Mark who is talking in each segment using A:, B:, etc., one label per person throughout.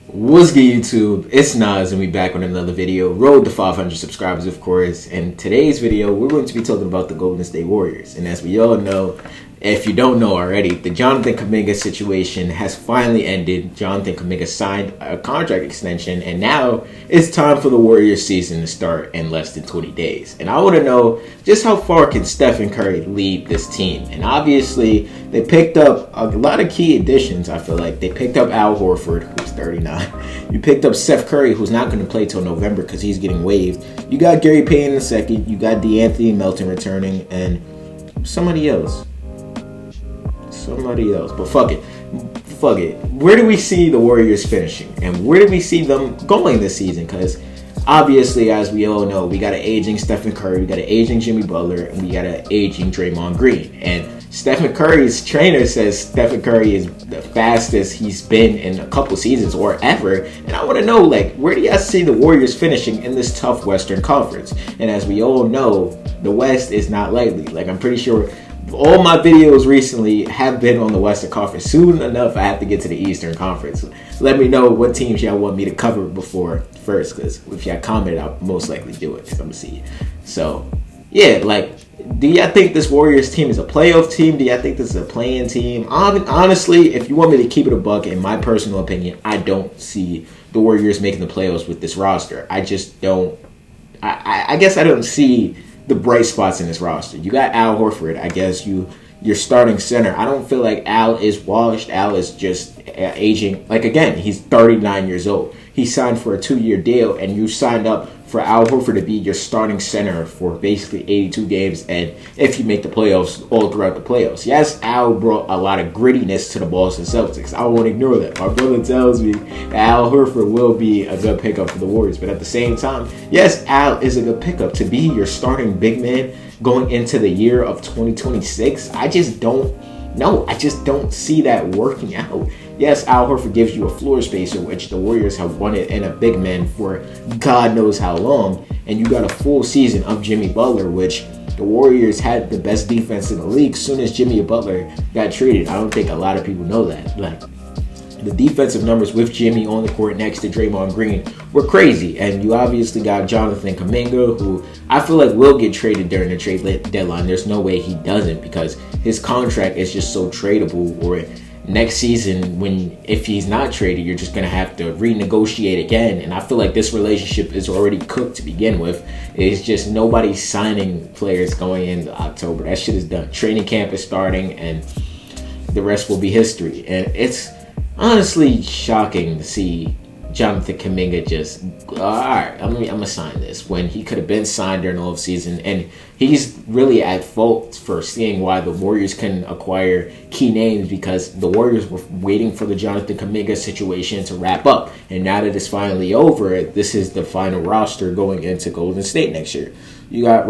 A: What's good, YouTube? It's Nas, and we back with another video. Road to 500 subscribers, of course. And today's video, we're going to be talking about the Golden State Warriors. And as we all know, if you don't know already, the Jonathan Kuminga situation has finally ended. Jonathan Kuminga signed a contract extension, and now it's time for the Warriors season to start in less than 20 days. And I want to know just how far can Steph and Curry lead this team? And obviously, they picked up a lot of key additions, I feel like. They picked up Al Horford, who's 39. You picked up Steph Curry, who's not going to play till November because he's getting waived. You got Gary Payton II. You got DeAnthony Melton returning, and somebody else. But fuck it. Where do we see the Warriors finishing? And where do we see them going this season? Because obviously, as we all know, we got an aging Stephen Curry, we got an aging Jimmy Butler, and we got an aging Draymond Green. And Stephen Curry's trainer says Stephen Curry is the fastest he's been in a couple seasons or ever. And I want to know, where do y'all see the Warriors finishing in this tough Western Conference? And as we all know, the West is not likely. I'm pretty sure all my videos recently have been on the Western Conference. Soon enough, I have to get to the Eastern Conference. Let me know what teams y'all want me to cover before first, because if y'all comment, I'll most likely do it, because I'm going to see it. So, yeah, do y'all think this Warriors team is a playoff team? Do y'all think this is a play-in team? Honestly, if you want me to keep it a buck, in my personal opinion, I don't see the Warriors making the playoffs with this roster. I just don't. I guess I don't see the bright spots in this roster. You got Al Horford. I guess your starting center. I don't feel like Al is washed. Al is just aging. Again, he's 39 years old. He signed for a 2-year deal, and you signed up for Al Horford to be your starting center for basically 82 games, and if you make the playoffs, all throughout the playoffs. Yes, Al brought a lot of grittiness to the Boston Celtics. I won't ignore that. My brother tells me that Al Horford will be a good pickup for the Warriors, but at the same time, yes, Al is a good pickup to be your starting big man going into the year of 2026. I just don't see that working out. Yes, Al Horford gives you a floor spacer, which the Warriors have wanted in a big man for God knows how long. And you got a full season of Jimmy Butler, which the Warriors had the best defense in the league as soon as Jimmy Butler got traded. I don't think a lot of people know that. The defensive numbers with Jimmy on the court next to Draymond Green were crazy. And you obviously got Jonathan Kuminga, who I feel like will get traded during the trade deadline. There's no way he doesn't, because his contract is just so tradable. Or next season, if he's not traded, you're just going to have to renegotiate again. And I feel like this relationship is already cooked to begin with. It's just nobody signing players going into October. That shit is done. Training camp is starting, and the rest will be history. And it's honestly shocking to see Jonathan Kuminga just, all right, I'm going to sign this, when he could have been signed during the offseason. And he's really at fault for seeing why the Warriors couldn't acquire key names, because the Warriors were waiting for the Jonathan Kuminga situation to wrap up. And now that it's finally over, this is the final roster going into Golden State next year. You got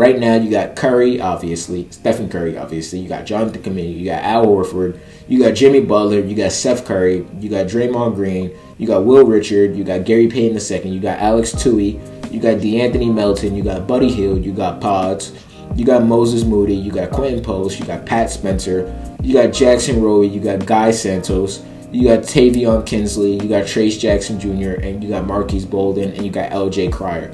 A: Curry, obviously, Stephen Curry, obviously. You got Jonathan Kuminga, you got Al Horford, you got Jimmy Butler, you got Steph Curry, you got Draymond Green, you got Will Richard, you got Gary Payton II, you got Alex Tui, you got DeAnthony Melton, you got Buddy Hield, you got Pods, you got Moses Moody, you got Quentin Post, you got Pat Spencer, you got Jackson Rowe, you got Guy Santos, you got Tavion Kinsley, you got Trace Jackson Jr., and you got Marquise Bolden, and you got LJ Cryer.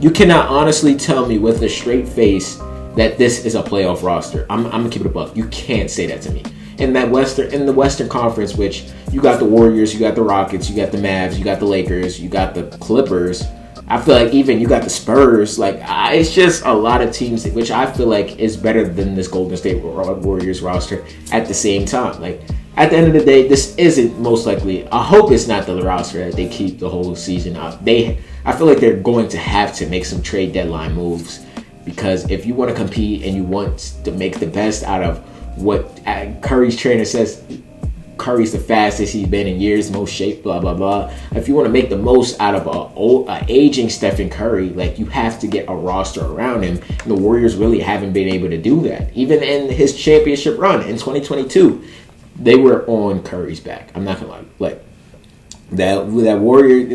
A: You cannot honestly tell me with a straight face that this is a playoff roster. I'm gonna keep it a buck. You can't say that to me. In the Western Conference, which you got the Warriors, you got the Rockets, you got the Mavs, you got the Lakers, you got the Clippers. I feel like even you got the Spurs. It's just a lot of teams, which I feel like is better than this Golden State Warriors roster at the same time. At the end of the day, this isn't most likely. I hope it's not the roster that they keep the whole season up. I feel like they're going to have to make some trade deadline moves, because if you want to compete and you want to make the best out of what Curry's trainer says, Curry's the fastest he's been in years, most shape, blah, blah, blah. If you want to make the most out of a aging Stephen Curry, you have to get a roster around him. And the Warriors really haven't been able to do that. Even in his championship run in 2022, they were on Curry's back. I'm not going to lie. That Warrior,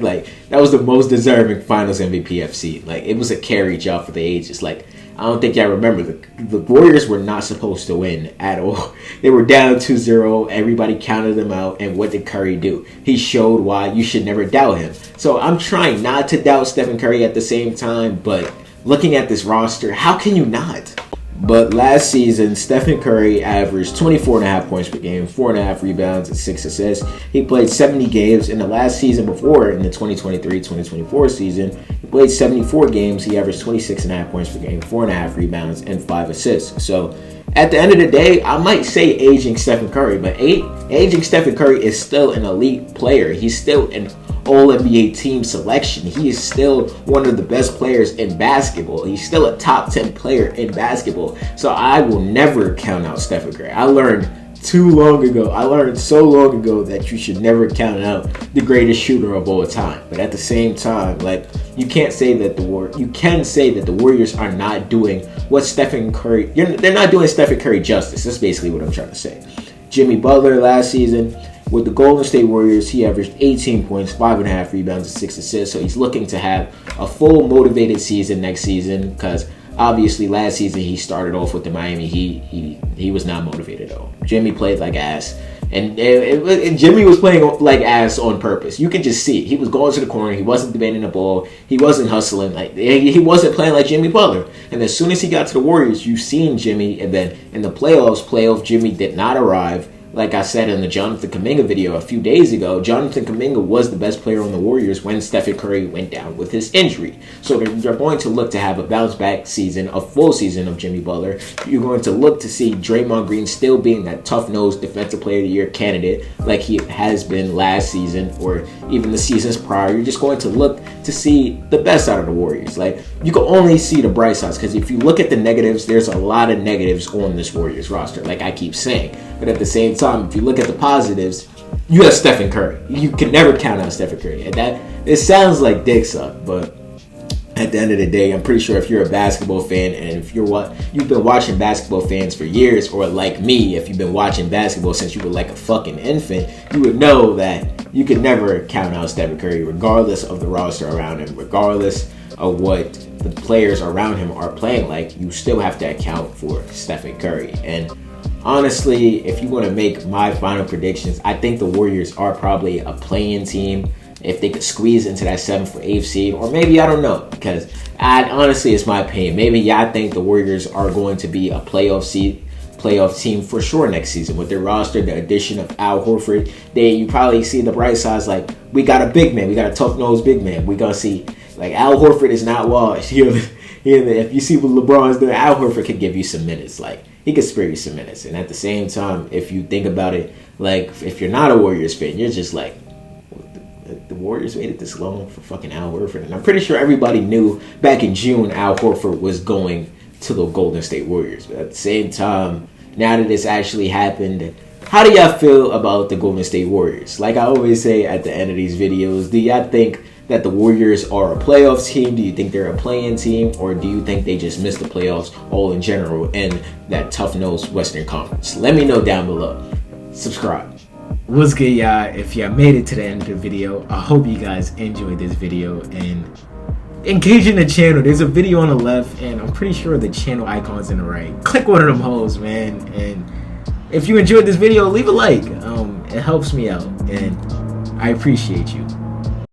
A: that was the most deserving Finals MVP I've seen. It was a carry job for the ages. I don't think y'all remember. The Warriors were not supposed to win at all. They were down 2-0. Everybody counted them out. And what did Curry do? He showed why you should never doubt him. So I'm trying not to doubt Stephen Curry at the same time. But looking at this roster, how can you not? But last season, Stephen Curry averaged 24.5 points per game, 4.5 rebounds, and 6 assists. He played 70 games. In the last season before, in the 2023-2024 season, he played 74 games. He averaged 26.5 points per game, 4.5 rebounds, and 5 assists. So at the end of the day, I might say aging Stephen Curry, but aging Stephen Curry is still an elite player. He's still an All-NBA team selection. He is still one of the best players in basketball. He's still a top 10 player in basketball. So I will never count out Stephen Curry. I learned so long ago that you should never count out the greatest shooter of all time. But at the same time, like, you can say that the Warriors are not doing what Stephen Curry. They're not doing Stephen Curry justice. That's basically what I'm trying to say. Jimmy Butler last season with the Golden State Warriors, he averaged 18 points, 5.5 rebounds, and 6 assists. So he's looking to have a full motivated season next season, because obviously last season he started off with the Miami Heat. He was not motivated at all. Jimmy played like ass. And Jimmy was playing like ass on purpose. You could just see it. He was going to the corner. He wasn't demanding the ball. He wasn't hustling. Like, he wasn't playing like Jimmy Butler. And as soon as he got to the Warriors, you've seen Jimmy. And then in the playoff Jimmy did not arrive. Like I said in the Jonathan Kuminga video a few days ago, Jonathan Kuminga was the best player on the Warriors when Stephen Curry went down with his injury. So they're going to look to have a bounce-back season, a full season of Jimmy Butler. You're going to look to see Draymond Green still being that tough-nosed Defensive Player of the Year candidate like he has been last season or even the seasons prior. You're just going to look to see the best out of the Warriors. Like, you can only see the bright sides, because if you look at the negatives, there's a lot of negatives on this Warriors roster, like I keep saying. But at the same time, if you look at the positives, you have Stephen Curry. You can never count out Stephen Curry. And that, it sounds like dick suck, but at the end of the day, I'm pretty sure if you're a basketball fan, and if you've been watching basketball fans for years, or like me, if you've been watching basketball since you were like a fucking infant, you would know that you could never count out Stephen Curry, regardless of the roster around him, regardless of what the players around him are playing like. You still have to account for Stephen Curry. And honestly, if you want to make my final predictions, I think the Warriors are probably a play-in team if they could squeeze into that 7th or 8th seed, or maybe, I don't know, because honestly, it's my opinion. Maybe I think the Warriors are going to be a playoff team for sure next season with their roster, the addition of Al Horford. You probably see the bright sides, like, we got a big man, we got a tough-nosed big man. We're going to see, like, Al Horford is not washed. If you see what LeBron's doing, Al Horford could give you some minutes. Like, he could spare you some minutes. And at the same time, if you think about it, like, if you're not a Warriors fan, you're just like, the Warriors waited this long for fucking Al Horford. And I'm pretty sure everybody knew back in June Al Horford was going to the Golden State Warriors. But at the same time, now that it's actually happened, how do y'all feel about the Golden State Warriors? Like I always say at the end of these videos, do y'all think that the Warriors are a playoffs team? Do you think they're a play-in team? Or do you think they just missed the playoffs all in general in that tough-nosed Western Conference? Let me know down below. Subscribe. What's good, y'all? If y'all made it to the end of the video, I hope you guys enjoyed this video and engage in the channel. There's a video on the left, and I'm pretty sure the channel icon's in the right. Click one of them hoes, man. And if you enjoyed this video, leave a like. It helps me out, and I appreciate you.